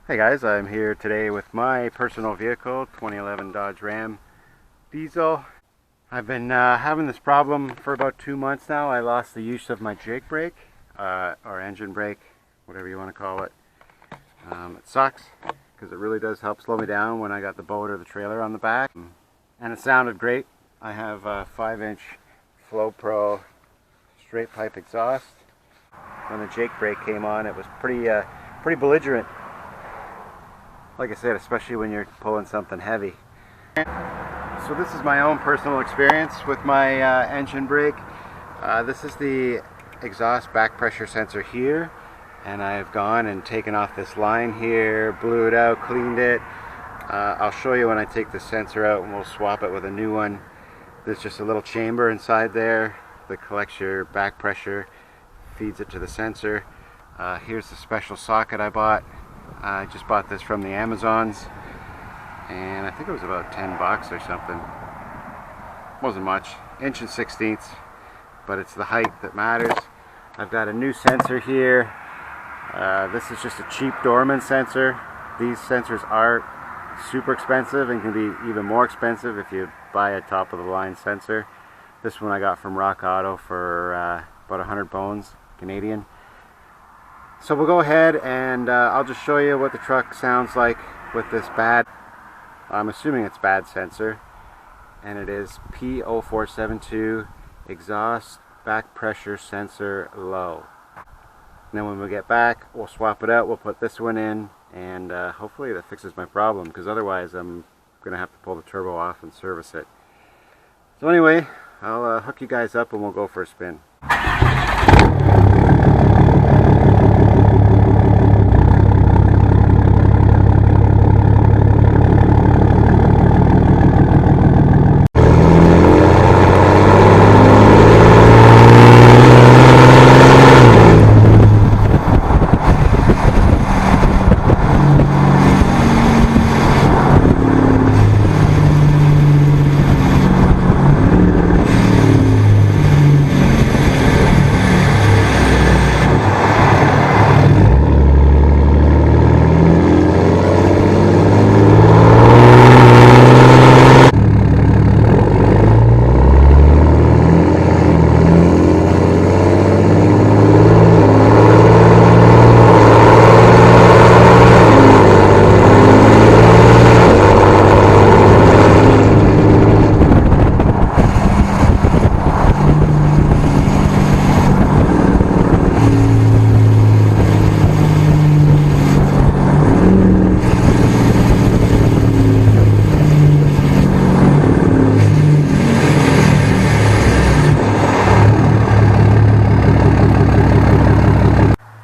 Hey guys, I'm here today with my personal vehicle, 2011 Dodge Ram diesel. I've been having this problem for about 2 months now. I lost the use of my Jake brake, or engine brake, whatever you want to call it. It sucks because it really does help slow me down when I got the boat or the trailer on the back. And it sounded great. I have a 5-inch Flow Pro straight pipe exhaust. When the Jake brake came on, it was pretty belligerent. Like I said, especially when you're pulling something heavy. So this is my own personal experience with my engine brake. This is the exhaust back pressure sensor here, and I've gone and taken off this line here, blew it out, cleaned it. I'll show you when I take the sensor out and we'll swap it with a new one. There's just a little chamber inside there that collects your back pressure, feeds it to the sensor. Here's the special socket I bought. I just bought this from the Amazons, and I think it was about 10 bucks or something. Wasn't much, 1.16", but it's the height that matters. I've got a new sensor here. This is just a cheap Dorman sensor. These sensors are super expensive and can be even more expensive if you buy a top of the line sensor. This one I got from Rock Auto for about 100 bones Canadian. So we'll go ahead and I'll just show you what the truck sounds like with this bad, I'm assuming it's bad sensor, and it is P0472 exhaust back pressure sensor low. And then when we get back, we'll swap it out, we'll put this one in, and hopefully that fixes my problem, because otherwise I'm going to have to pull the turbo off and service it. So anyway, I'll hook you guys up and we'll go for a spin.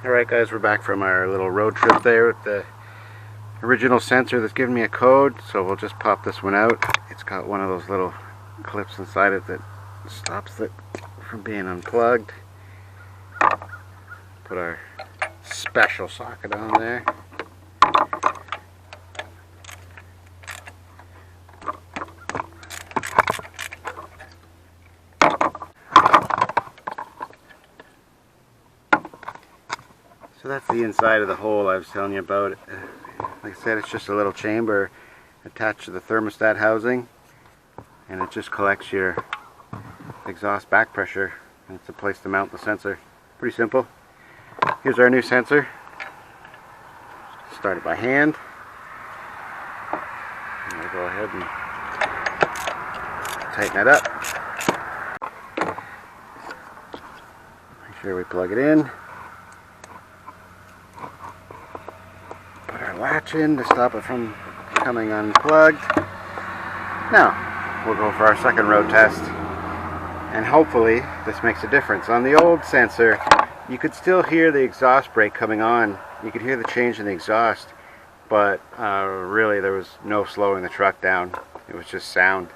Alright guys, we're back from our little road trip there with the original sensor that's giving me a code, so we'll just pop this one out. It's got one of those little clips inside it that stops it from being unplugged. Put our special socket on there. So that's the inside of the hole I was telling you about. Like I said, it's just a little chamber attached to the thermostat housing, and it just collects your exhaust back pressure, and it's a place to mount the sensor. Pretty simple. Here's our new sensor. Start it by hand. And we'll go ahead and tighten it up. Make sure we plug it in. Latch in to stop it from coming unplugged. Now we'll go for our second road test, and hopefully this makes a difference. On the old sensor you could still hear the exhaust brake coming on, you could hear the change in the exhaust, but really there was no slowing the truck down, it was just sound.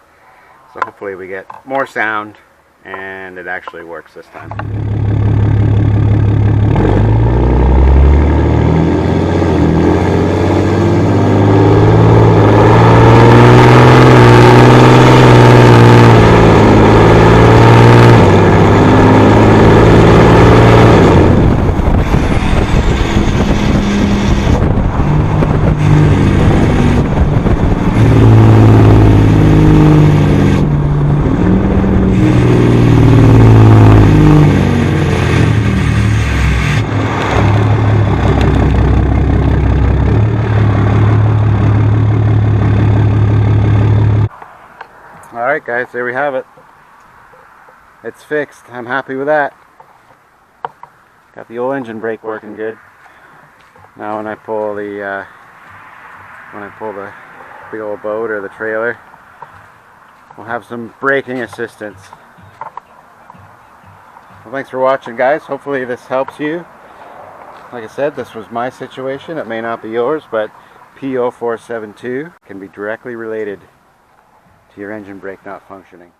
So hopefully we get more sound and it actually works this time. guys, there we have it. It's fixed. I'm happy with that. Got the old engine brake working good. Now when I pull the big old boat or the trailer, we'll have some braking assistance. Well, thanks for watching, guys. Hopefully this helps you. Like I said, this was my situation. It may not be yours, but P0472 can be directly related to your engine brake not functioning.